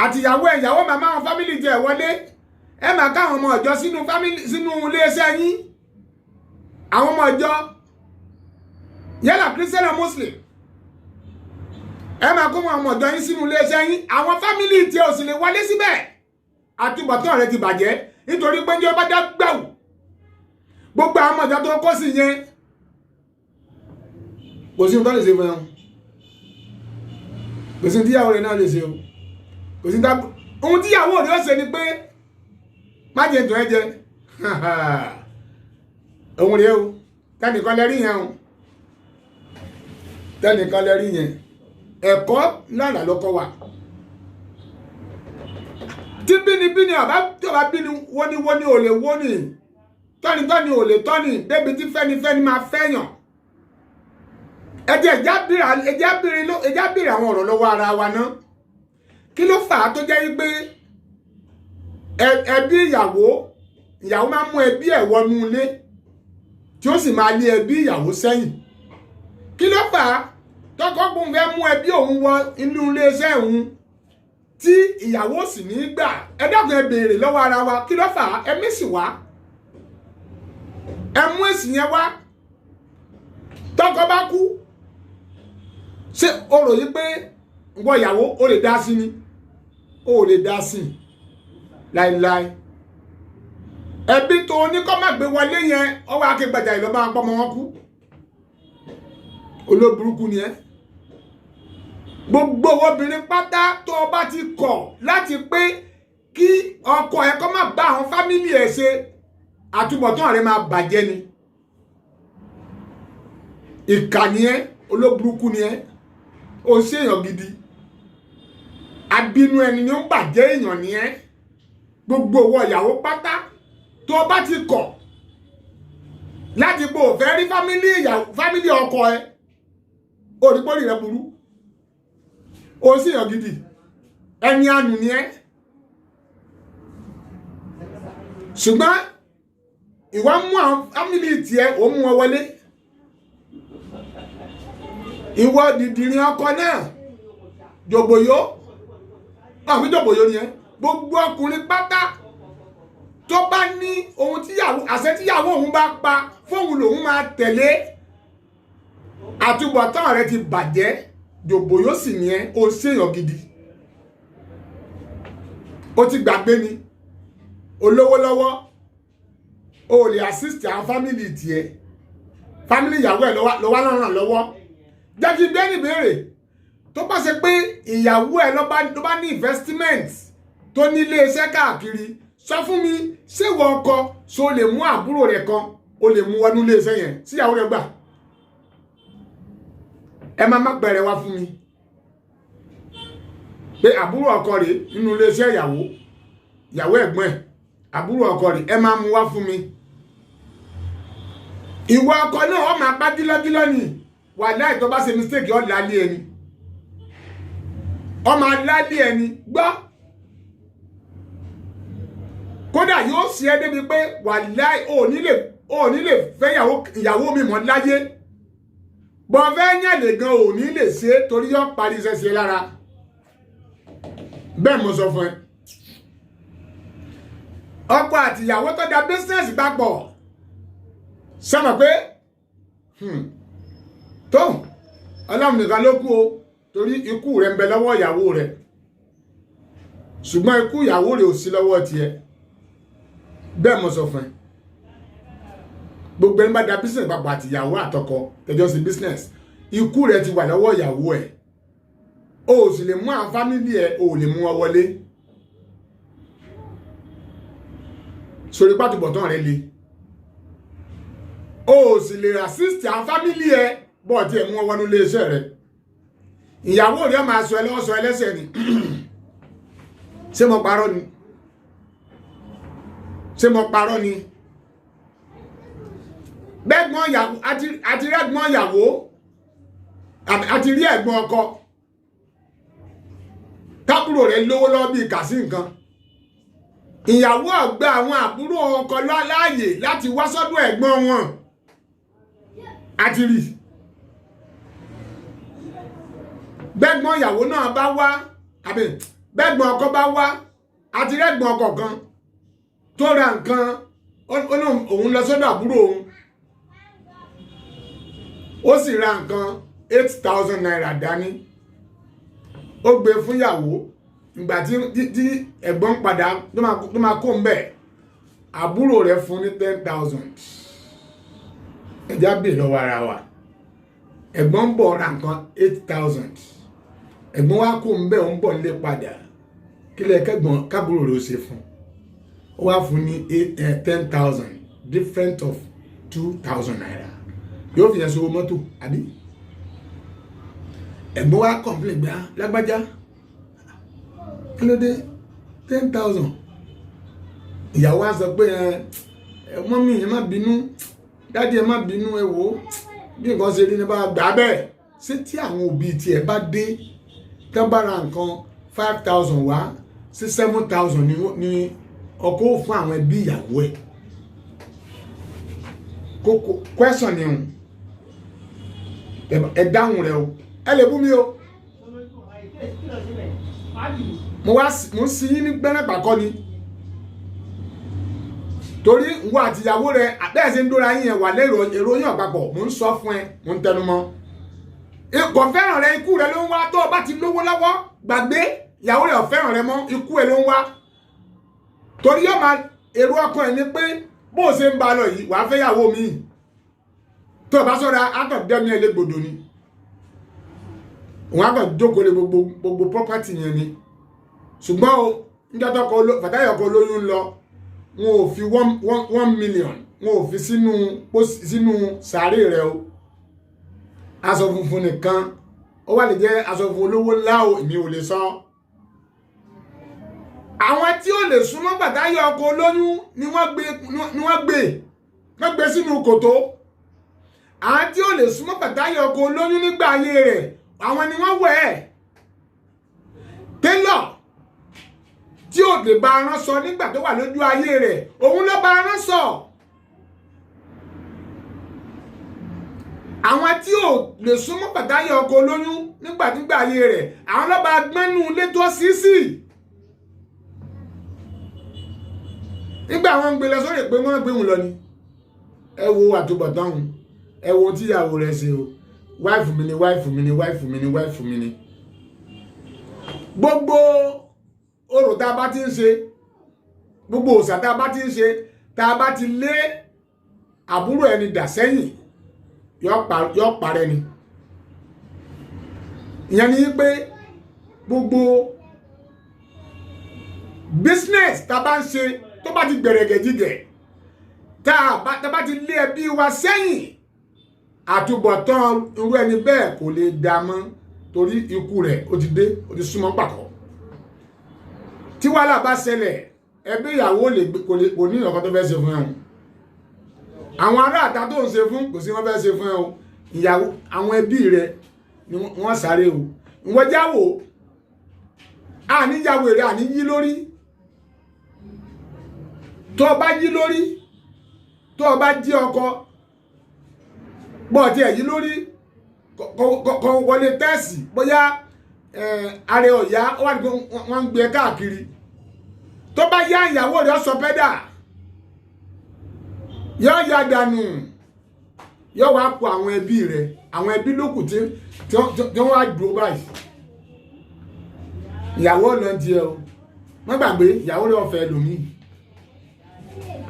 àti ìyàwó màmá àwọn fámílì jẹ wọlé ẹ máa ká àwọn ọmọ ọjọ́ sínú iléeṣẹ́ yín àwọn ọmọ ọjọ́ yálà Christian or Muslim ẹ máa kó àwọn ọmọ ọjọ́ yín sínú iléeṣẹ́ yín àwọn fámílì tí ò sì lè wọlé síbẹ̀ àtúbọ̀tán rẹ̀ ti bàjẹ́ nítorí pé ní ọba dá gbàù gbogbo àwọn ọmọ ọjọ́ tó kó sí yẹn kò sí nǹkan lè ṣe fún ẹ kò sí tíyàwó rẹ̀ náà lè ṣe o kò sí ohun tíyàwó rẹ̀ ó ṣe ni pé má jẹ tó ẹ jẹ ohun rẹ̀ o tẹnìkan lẹ rí yẹn o tẹnìkan lẹ rí yẹn ẹ̀kọ́ lánàá lọ́kọ́ wa tí bínibíni ọba tí ọba bíni wọ́ni ò lè wọ́ni tọ́ni ò lè tọ́ni débi tí fẹ́nifẹ́ni máa fẹ́yàn ẹjẹ́ bèèrè àwọn ọ̀rọ̀ lọ́wọ́ ara wa náà kí ló fà á tó jẹ́ wípé ẹbí ìyàwó máa mú ẹbí ẹ̀ wọnú ilé tí ó sì máa lé ẹbí ìyàwó sẹ́yìn kí ló fà á tọkọkùn fẹ́ mú ẹbí òun wọ inú iléeṣẹ́ òun tí ìyàwó sì ní gbà ẹ dákun ẹ bèèrè lọ́wọ́ ara wa kí ló fà á ẹ mẹ́sì wá ẹ mú èsì yẹn wá tọkọ bá kú ṣé o rò yí pé ngbo ìyàwó ó lè dá sí ni ó lè dá sí láíláí ẹbí tó ní kó má gbé wọlé yẹn ó wá ké gbajà ìlọ bá pọmọ wọn kú olóburúkú ni ẹ gbogbo obìnrin pátá tó bá ti kọ̀ láti pé kí ọkọ ẹ kó má bá àwọn fámílì ẹ ṣe àtúbọ̀tán rẹ máa bàjẹ́ ni ìkà ni ẹ olóburúkú ni ẹ ó ṣe èèyàn gidi abínú ẹni ni ó ń bàjẹ́ èèyàn ni ẹ gbogbo owó ìyàwó pátá tó bá ti kọ̀ láti pé ò fẹ́ rí fámílì ọkọ ẹ orípòrí rẹ burú ó ṣe èèyàn gidi ẹni ànù ni ẹ ṣùgbọ́n ìwà mú àwọn fámílì tiẹ̀ ó mú wọn wọlé ìwọ dìdìrín ọkọ náà jògbòyó àbí jògbòyó ni ẹ gbogbo ọkùnrin pátá tó bá ní ohun àṣẹ tíyàwó òun bá pa fóun lòun máa tẹ̀lé àtúbọ̀tán rẹ ti bàjẹ́ jògbòyó sì ni ẹ ó ṣèyàn gidi ó ti gbàgbé ni olówó lọ́wọ́ o lè assist àwọn fámílì tiẹ̀ fámílì ìyàwó ẹ̀ ló wá ràn lọ́wọ́ jẹ́ kí bẹ́ẹ̀ ni béèrè tó bá ṣe pé ìyàwó ẹ̀ ló bá ní investment tó ní ilé iṣẹ́ káàkiri sọ fún mi ṣé ìwọ ọkọ so lè mú àbúrò rẹ̀ kan o lè mú wọnú ilé iṣẹ́ yẹn sí ìyàwó rẹ̀ gbà ẹ má bẹ̀rẹ̀ wá fún mi pé àbúrò ọkọ rẹ̀ nínú ilé iṣẹ́ ìyàwó ẹ̀gbọ́n ẹ̀ àbúrò ọkọ rẹ̀ ẹ máa mú wá fún mi ìwọ ọkọ náà ó máa pa dílọ́dílọ́ ni wà láì tó bá ṣe mistake ó lálé ẹni ó máa lálé ẹni gbọ́ kódà yóò ṣe ẹ́ débi pé wà láì ò ní lè fẹ́ ìyàwó mi mọ́ láyé bọ́ fẹ́ yànlẹ̀ gan ò ní lè ṣe torí yóò parí iṣẹ́ ṣe lára bẹ́ẹ̀ mo sọ fún ẹ ọkọ àti ìyàwó tó da business papọ̀ sọmọ pé tó ọlọ́run nìkan ló kú o torí ikú rẹ̀ ń bẹ lọ́wọ́ ìyàwó rẹ̀ ṣùgbọ́n ikú ìyàwó rẹ̀ ò sí lọ́wọ́ tiẹ̀ bẹ́ẹ̀ mo sọ fún ẹ gbogbo ẹni bá da business papọ̀ àti ìyàwó àtọkọ tẹjọ́ sí business ikú rẹ̀ ti wà lọ́wọ́ ìyàwó ẹ̀ o sì lè mú àwọn fámílì ẹ̀ o lè mú wọn wọlé sórí pàtùbọ̀tán rẹ̀ le o sì lè assist àwọn fámílì ẹ̀ bọ́ tí ẹ̀ mú wọn wọnú ilé iṣẹ́ rẹ̀ ìyàwó rẹ̀ máa sọ ẹlọ́wọ́ sọ ẹlẹ́sẹ̀ ni ṣé mo parọ́ ni ṣé mo parọ́ ni gbẹ́gbọ́n ìyàwó àti rẹ́gbọ́n ìyàwó àti rí ẹ̀gbọ́n ọkọ kábúrò rẹ̀ lówó lọ́wọ́ bí kà sí nǹkan ìyàwó ọ̀gbà àwọn àbúrò ọkọ láàyè láti wá sọ́dọ̀ ẹ̀gbọ́n wọn àti rí gbẹ́gbọ́n ìyàwó náà bá wá àbí gbẹ́gbọ́n ọkọ bá wá àti rẹ́gbọ́n ọkọ kan tó ra nǹkan òun lọ sọ́dọ̀ àbúrò òun ó sì ra nǹkan 8,000 naira dání ó gbé fún ìyàwó ìgbà tí ẹ̀gbọ́n padà tó máa kó ń bẹ̀ àbúrò rẹ̀ fún ní 10,000 ẹjá bè lọ́wọ́ ara wa ẹ̀gbọ́n ń bọ̀ ra nǹkan 8,000 ẹ̀gbọ́n wá kó ń bẹ̀ ó ń bọ̀ nílé padà kí lẹ kẹ́gbọ́n kábúrò rẹ̀ ó ṣe fún ó wá fún ní 10,000 different of 2,000 naira yóò fi yẹn sọ mọ́tò àbí ẹ̀gbọ́n wá complain gbá lágbájá kí ló dé 10,000 ìyàwó á sọ pé mọ́mí ẹ má bínú dádì ẹ má bínú ẹ wò bí nǹkan ṣe rí ní bá gbà bẹ́ẹ̀ ṣé tí àwọn òbí tiẹ̀ bá dé tán bá ra nǹkan 5,000 wá sí 7,000 ní ọkọ fún àwọn ẹbí ìyàwó ẹ̀ kókó question ni ẹ dáhùn rẹ o ẹ lè bú mi o mo ń sin yín ní gbẹ́rẹ́ pàkọ́ ni torí ìwọ àti ìyàwó rẹ bẹ́ẹ̀ ṣe ń dóra yín ẹ̀ wà lẹ́rọ èrò yín ọ̀pápọ̀ mo ń sọ fún ẹ mo ń tẹnu mọ́ kò fẹ́ràn rẹ ikú rẹ ló ń wá tó bá ti lówó lọ́wọ́ gbàgbé ìyàwó rẹ ò fẹ́ràn rẹ mọ́ ikú ẹ ló ń wá torí yóò máa èrò ọkàn ẹ ní pé bó o ṣe ń ba lọ yìí wàá fẹ́ ìyàwó mi tó bá sọ́ra akọ̀ dẹ́mi ẹ légbodò ni òun akọ̀ jókòó lé gbogbo property yẹn ni ṣùgbọ́n o níjọ́ tó fàtáyọ̀ ọkọ̀ olóyún lọ wọn ò fi 1 million wọn ò fi sínú sàárè rẹ o aṣọ funfun nìkan ó wà lè jẹ́ aṣọ funfun olówó ńlá o èmi ò lè sọ àwọn tí ó lè súnmọ́ fàtáyọ̀ ọkọ̀ olóyún ni wọ́n gbé sínú kòtò àwọn tí ó lè súnmọ́ fàtáyọ̀ ọkọ̀ olóyún nígbà ayé rẹ̀ àwọn ni wọ́n wẹ̀ ẹ́ télọ̀ tí ò lè bá arán sọ nígbà tó wà lójú ayé rẹ̀ òun ló bá arán sọ àwọn tí ò lè súnmọ́ fàtáyọ̀ ọkọ̀ olóyún nígbà ayé rẹ̀ àwọn ló bá gbẹ́nu ilé tó sísì nígbà wọn ń gbé lọ sórí pé wọ́n gbé wọn lọ ni ẹ wo àtúbọ̀tán ẹ wo tíyàwó rẹ̀ ṣe o wáìfù mi ni wáìfù mi ni wáìfù mi ni wáìfù mi ni gbogbo orò tá a bá ti ń ṣe gbogbo òòṣà tá a bá ti ń ṣe tá a bá ti lé àbúrò ẹni dà sẹ́yìn yọ parẹ́ ni ìyẹn ni pé gbogbo business tá a bá ń ṣe tó bá ti gbẹ̀rẹ̀gẹ̀jigẹ̀ tá a bá ti lé ẹbí wa sẹ́yìn àtúbọ̀tán irú ẹni bẹ́ẹ̀ kò lè dá mọ́ torí ikú rẹ̀ ó ti dé ó ti súnmọ́ pàkọ́ tí wàhálà bá ṣẹlẹ̀ ẹbí ìyàwó kò ní ọ̀kan tó fẹ́ ṣe fún ẹ̀hún àwọn ará àta tó ń ṣe fún kò sí wọ́n fẹ́ ṣe fún ẹ̀hún ìyàwó àwọn ẹbí rẹ̀ ni wọ́n sáré o ìwọ́n jáwò àníyàwó rẹ̀ àní yí lórí tó bá yí lórí tó bá jí ọkọ bọ́ọ̀tí ẹ̀yí lórí kọ wọlé tẹ́ẹ̀sì bóyá ààrẹ ọ̀yá wọ́n ń gbé káàkiri tó bá yá ìyàwó rẹ̀ sọ pẹ́dà yóò yá dànù yóò wá kó àwọn ẹbí rẹ̀ àwọn ẹbí lókù tí wọ́n wá dúró báyìí ìyàwó ọ̀nà díẹ̀ o wọ́n gbàgbé ìyàwó rẹ̀ ọ̀fẹ́ lòmíì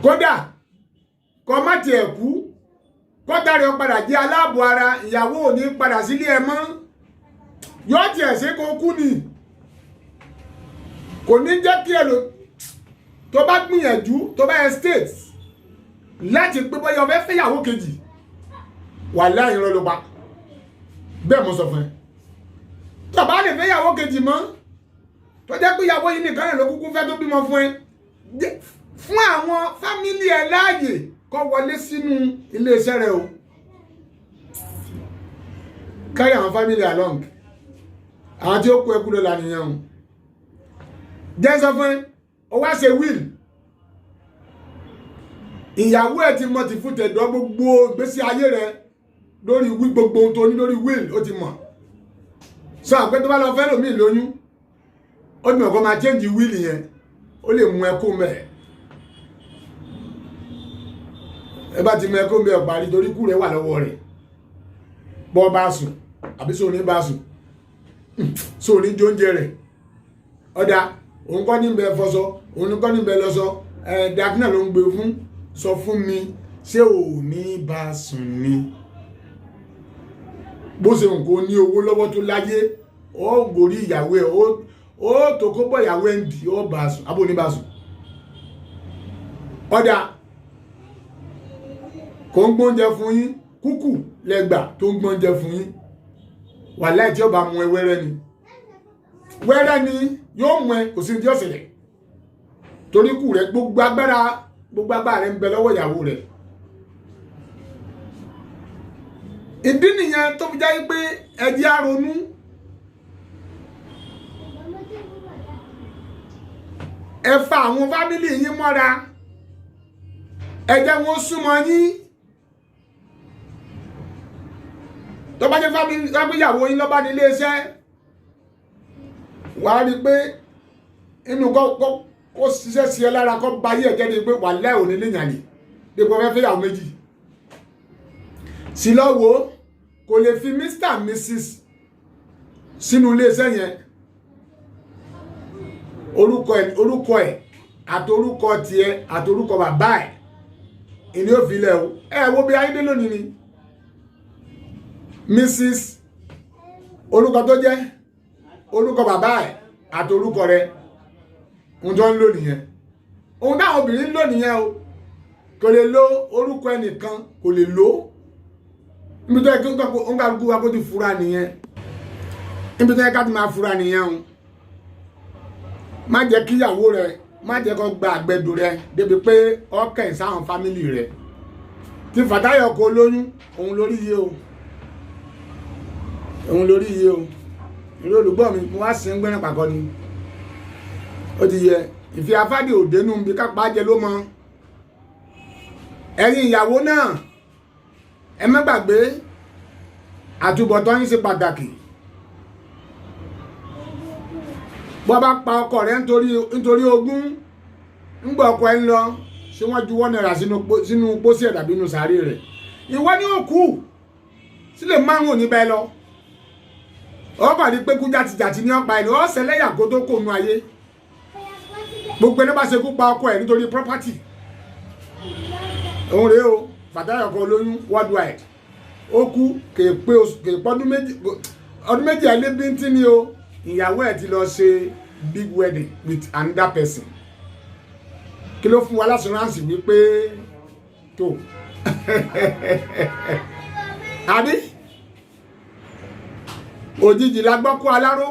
kódà kọ má tiẹ̀ kú kọ́tàrí ọ padà jẹ́ aláàbò ara ìyàwó ò ní padà sílé ẹ mọ́ yóò tiẹ̀ ṣe kó kú ni kò ní jẹ́ kí ẹ lò tó bá gbìyànjú tó bá estate láti pé bóyá ọfẹ́ fẹ́yàwó kejì wà láàrin rẹ ló pa bẹ́ẹ̀ mo sọ fún ẹ tó bá lè fẹ́yàwó kejì mọ́ tó jẹ́ pé ìyàwó yìí nìkan rẹ̀ ló kúkú fẹ́ tó bímọ fún ẹ fún àwọn fámílì ẹ láàyè kó wọlé sínú iléeṣẹ́ rẹ̀ o carry àwọn family along àwọn tí ó kú ẹkú lọ́la nìyẹn o jẹ́ sọ fún ọ wá ṣe will ìyàwó ẹ̀ ti mọ̀ ti fún tẹ̀dọ̀ gbogbo ìgbésí ayé rẹ̀ lórí gbogbo tó ní lórí will ó ti mọ̀ sọ àpẹ́ tó bá lọ fẹ́ lómi lóyún ó ti mọ̀ kó máa change will yẹn ó lè mú ẹkú mẹ́ẹ̀ ẹ bá ti mẹ́kọ́ mẹ́ ọ̀parí torí kú rẹ̀ wà lọ́wọ́ rẹ̀ bọ́ bá sùn àbí sóò ní bá sùn sóò ní jóúnjẹ rẹ̀ ọ̀dà òun kọ́ ní bẹ fọṣọ òun kọ́ ní bẹ lọ́ṣọ dàkínà ló ń gbé fún sọ fún mi ṣé ò ní bá sùn ni bó ṣe nǹkan ní owó lọ́wọ́ tó láyé ó gòrí ìyàwó ẹ̀ ó tó kó bọ́ ìyàwó ẹ̀ ń dì ó bá sùn abó ní bá sùn ọ̀dà kò ń gbóúnjẹ fún yín kúkù lẹ́gbà tó ń gbóúnjẹ fún yín wà láì tí ó bá mú ẹ wẹ́rẹ́ ni yóò mú ẹ kò sí ní tí ó ṣẹlẹ̀ torí kù rẹ gbogbo agbára rẹ ń bẹ lọ́wọ́ ìyàwó rẹ ìdí nìyẹn tó fi jáde pé ẹdí àrònú ẹ fa àwọn fámìlì yín mọ́ra ẹ jẹ́ wọn súnmọ́ yín tó bá jẹ́ fábíyàwó yín lọ́bá ní iléeṣẹ́ wà á rí pé inú kó ṣiṣẹ́ sí ẹ lára kó bá yí ẹ̀jẹ́ ni pé wà láì òní léyàn ní dípò fẹ́ fẹ́yàwó méjì sí lọ́wọ́ kò lè fi Mr and Mrs sínú iléeṣẹ́ yẹn orúkọ ẹ̀ àti orúkọ tiẹ̀ àti orúkọ bàbá ẹ̀ ìní ò fi lẹ̀ o wo bí ayédè lónìí ni Mrs orúkọ tó jẹ́ orúkọ bàbá ẹ̀ àti orúkọ rẹ̀ ohun tó ń lò nìyẹn ohun táwọn obìnrin ń lò nìyẹn o kò lè lo orúkọ ẹnìkan kò lè lò níbi tó yẹ kí ó ń kálukú wa kó ti fura nìyẹn níbi tó yẹ ká ti máa fura nìyẹn o má jẹ́ kí ìyàwó rẹ má jẹ́ kó gba àgbẹ̀dù rẹ débi pé ọkẹ́ sáwọn fámìlì rẹ tí Fatai Oko Oloyun òun lórí yìí o ìlú olùgbọ́ mi mo wá sí ń gbẹ́rẹ́ pàkọ́ ni ó ti yẹ ìfi afádì òdenu bí kápá jẹ ló mọ ẹ̀yin ìyàwó náà ẹ má gbàgbé àtúbọ̀tán yín ṣe pàtàkì bọ́ bá pa ọkọ rẹ̀ nítorí ogún ńgbà ọkọ ẹ̀ ń lọ ṣé wọ́n ju $1 sínú pósí ẹ̀ tàbí inú sàárè rẹ̀ ìwọ ni ó kú sílẹ̀ márùn òní bẹ́ẹ̀ lọ ọkọ̀ ní pé kú jàtìjàtì ní ọ̀pá ẹni ọ̀sẹ̀ lẹ́yà kó tó kò nu ayé gbogbo ẹni bá ṣe kú pa ọkọ ẹ̀ nítorí property òun rèé o Fatai Oko Oloyun worldwide ó kú kèèpé ọdún méjì ẹlẹ́bíntì ni o ìyàwó ẹ̀ ti lọ ṣe big wedding with another person kí ló fún wa lásìránsì wípé tó àbí òjijì la gbọ́ kú aláró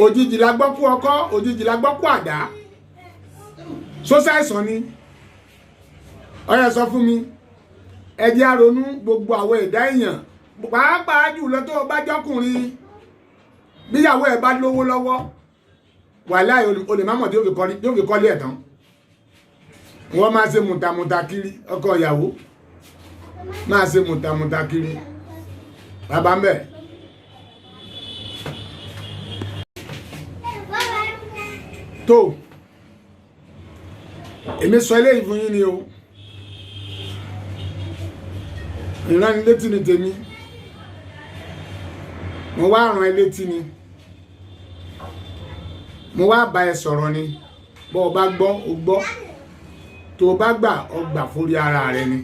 òjijì la gbọ́ kú ọkọ́ òjijì la gbọ́ kú àdá sóṣàìsàn ni ọyẹ sọ fún mi ẹ jẹ́ á ronú gbogbo àwọn ẹ̀dá èèyàn pàápàá jùlọ tó bá jọkùnrin bíyàwó ẹ̀ bá lówó lọ́wọ́ wàláhì olè mámọ̀ tí ó fi kọ́lé ẹ̀ tán wọ́n máa ṣe mùtàmùtà kiri ọkọ ìyàwó máa ṣe mùtàmùtà kiri bàbá ń bẹ̀. tó èmi sọ eléyìí fún yín ni o ìránnilétí ni tèmi mo wá rán ẹ létí ni mo wá bá ẹ sọ̀rọ̀ ni bó o bá gbọ́ o gbọ́ tó o bá gbà o gbà fórí ara rẹ ni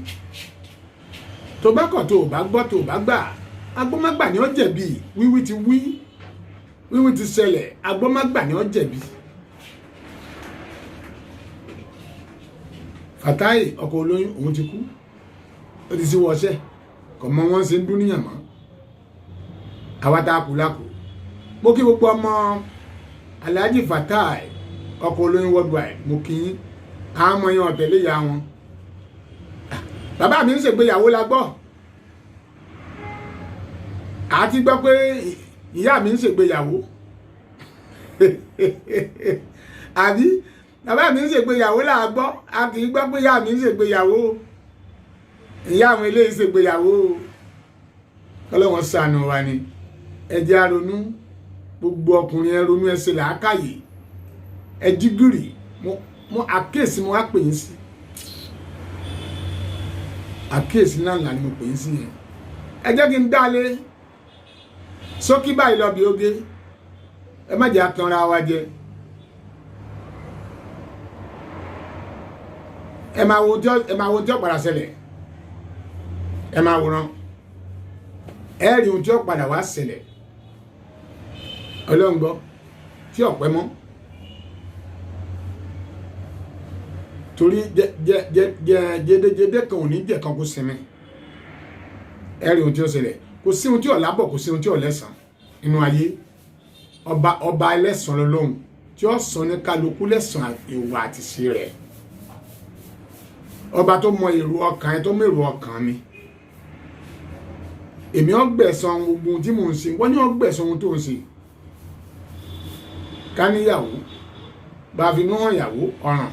tó bá kọ̀ tó o bá gbọ́ tó o bá gbà agbọ́mágbà ni ó jẹ̀bi wíwí ti wí wíwí ti ṣẹlẹ̀ agbọ́mágbà ni ó jẹ̀bi. Fatai Oko Oloyun òun ti kú ó ti sí wọṣẹ́ kò mọ wọn ṣe ń dúníyàn mọ́ àwa tá a kú lákò mo kí gbogbo ọmọ Alhaji Fatai Oko Oloyun worldwide mo kí yín àwọn ọmọ yẹn ọ̀tẹ̀lé ìyá wọn bàbá mi ń ṣègbéyàwó la gbọ́ àti gbọ́ pé ìyá mi ń ṣègbéyàwó àbí bàbá mi ń ṣègbéyàwó là á gbọ́ a kì í gbọ́ pé ìyá mi ń ṣègbéyàwó ìyá àwọn eléyìí ṣègbéyàwó kọ́lọ́wọ́n ṣàánú wa ni ẹ jẹ́ á ronú gbogbo ọkùnrin ẹ ronú ẹ ṣe làákàyè ẹ jí gìrì mo àkíyèsí mo wá pè yín sí àkíyèsí náà là ni mo pè yín sí yẹn ẹ jẹ́ kí n dálé sókí báyìí lọ bí oge ẹ má jẹ́ àtànra wa jẹ ẹ máa wo tí ó padà ṣẹlẹ̀ ẹ máa wòran ẹ rí ohun tí ó padà wá ṣẹlẹ̀ Ọlọ́run gbọ́ tí ọ̀pẹ́ mọ́ torí jẹjẹjẹdẹ kan ò ní jẹ kan kó sinmi ẹ rí ohun tí ó ṣẹlẹ̀ kò sí ohun tí ó lábọ̀ kò sí ohun tí ó lẹ́sàn inú ayé ọba ẹlẹ́sàn lọ́lọ́run tí ó sọ ní kálukú lẹ́sàn ìwà àti ṣe rẹ̀ ọba tó mọ èrò ọkàn ẹ tó mọ èrò ọkàn mi èmi ó gbẹ̀san gbogbo tí mò ń ṣe wọ́n ní ó gbẹ̀san ohun tó ń ṣe ká níyàwó bá fi nú hàn ìyàwó ọ̀ràn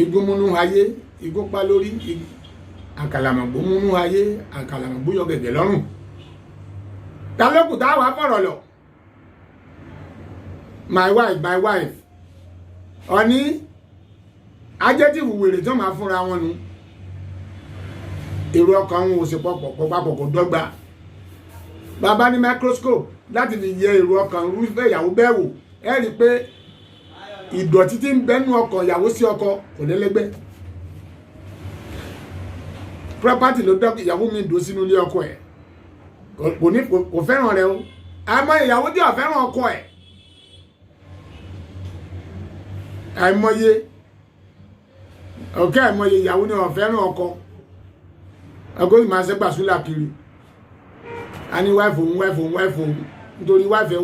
igun múnú ayé igun pa lórí àkàlàmọ̀gbó múnú ayé àkàlàmọ̀gbó yọ gẹ̀gẹ̀ lọ́rùn ta ló kù táwa fọ̀rọ̀ lọ my wife ọ̀ní ajẹ́tìwù wèrè tó máa fúnra wọn nu èrò ọkàn wọn ò sì papọ̀ kò dọ́gba bàbá ní microscope láti fi yẹ èrò ọkàn irúfẹ́ ìyàwó bẹ́ẹ̀ wò ẹ rí i pé ìdọ̀tí tí ń bẹ́nu ọkàn ìyàwó sí ọkọ kò lẹ́lẹ́gbẹ́ property ló dọ́ ìyàwó mi dùn sínú ilé ọkọ ẹ̀ kò fẹ́ràn rẹ o àmọ́ ìyàwó tí ò fẹ́ràn ọkọ ẹ̀ àìmọye ìyàwó ni ò fẹ́ràn ọkọ yìí máa ṣe gbàsúlà kiri a ní wáìfù nítorí wáìfù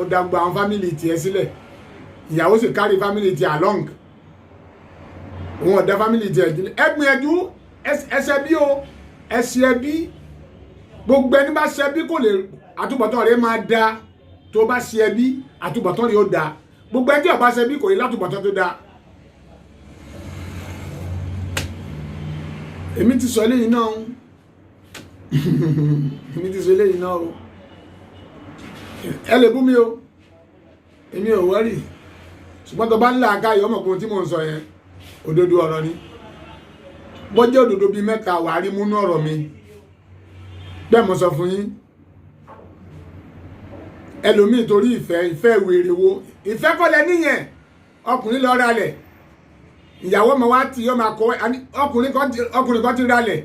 ó dàgbà àwọn fámìlì tiẹ̀ sílẹ̀ ìyàwó sì kárí fámìlì tiẹ̀ along òun ọ̀dá fámìlì tiẹ̀ jílẹ̀ ẹgbìyànjú ẹsẹ̀ bí o ẹsẹ̀ bí gbogbo ẹni bá ṣe bí kò lè àtúbọ̀tán rẹ̀ máa da tó bá ṣe bí àtúbọ̀tán rẹ̀ ó da gbogbo ẹni tí ó bá ṣe bí kò lè látúbọ̀tán tó da. èmi ti sọ eléyìí náà o ẹ lè bú mi o èmi ò wọ́rì ṣùgbọ́n tó bá ń là ká yọ ọmọkùnrin tí mò ń sọ yẹn òdodo ọ̀rọ̀ ni bọ́jẹ́ òdodo bíi mẹ́ta wà á rí múnú ọ̀rọ̀ mi bẹ́ẹ̀ mo sọ fún yín ẹlòmíì torí ìfẹ́ wèrè wo ìfẹ́ kọ́lẹ̀ níyẹn ọkùnrin lọ ralẹ̀ ìyàwó ọmọ wa tí yọ máa kọ ọkùnrin kan ti ralẹ̀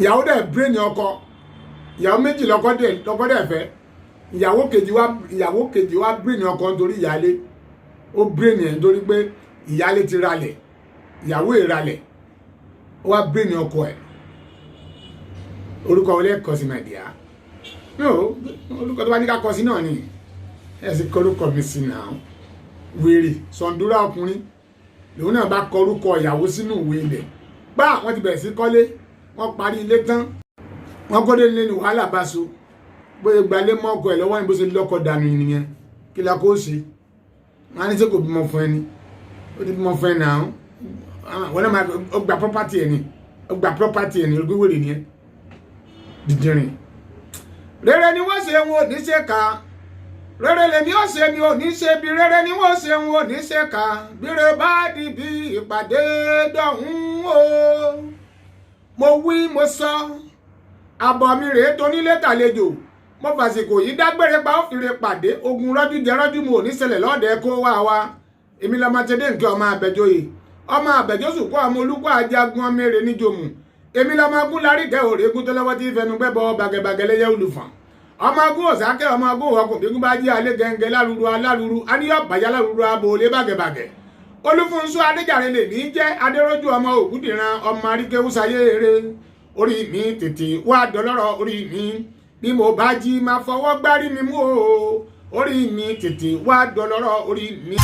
ìyàwó dẹ̀ brain ọkọ ìyàwó méjì lọ́kọ dẹ̀ fẹ́ ìyàwó kejì wa brain ọkọ nítorí ìyálé ó brain ẹ̀ nítorí pé ìyálé ti ralẹ̀ ìyàwó ìralẹ̀ ó wá brain ọkọ ẹ̀ orúkọ wọlé ẹ̀kọ́ sí nàìjíríà orúkọ tó bá ní ká kọ sí náà ni ẹ̀ sì kọ́rúkọ mi sí náà wèrè sọ̀ndúrà ọkùnrin lòun náà bá kọrúkọ ìyàwó sínú ìwé ilẹ̀ bá wọ́n ti bẹ̀rẹ̀ sí kọ́lé wọ́n parí ilé tán wọ́n kọ́lé nílé ní wàhálà bá so bóyá gbalé mọ́ ọkọ ẹ̀ lọ́wọ́ ní bó ṣe lọ́kọ dànù nìyẹn kí la kó ṣe wọ́n á ní sẹ́ kò bímọ fún ẹni ó ti bímọ fún ẹ náà wọ́n náà máa gba property ẹ̀ ní olùgbéwèrè nìyẹn dídìrín rere ni wọ́n ṣe wọn ò ní ṣe ká rere lèmi ó ṣe mi ò ní ṣe bí rere ni wọ́n ṣe wọn ò ní ṣe ká bíre bá di bí ìpàdé dọ̀hún o mo wí mo sọ àbọ̀ mi rèé tó nílé tàlejò mo fàsìkò yìí dágbére pa ó fìrè pàdé ogun rọ́jú jẹ rọ́jú mo ò ní ṣẹlẹ̀ lọ́ọ̀dẹ kó wá wa èmi lọ́mọ tẹ́dé nǹkan ọmọ àbẹ̀jọyè ọmọ àbẹ̀jọ́sùn kọ́ ọmọ olúkọ́ ajagun ọmọ èrè níjòmù èmi lọ́mọ agún láríkẹ́ òrègùn tó lọ́wọ́ tí fẹnu gbẹ́bọ bàgẹ̀bàgẹ̀ lẹ́yẹ olùfọ̀n ọmọ agún òsákẹ́ ọmọ agún ọkùnrin bá jí alẹ́ gẹ́gẹ́ lárúurú aníyọ̀ bàjá lárúurú abòlé bàgẹ̀bàgẹ̀ olúfúnṣú adéjàre lè ní jẹ́ adéròjú ọmọ ògúndìran ọmọ aríkéwúsayé eré orí mi tètè wá dọlọ́rọ̀ orí mi bí mo bá jí máa fọwọ́ gbárí mi mú o orí mi tètè wá dọlọ́rọ̀ orí mi.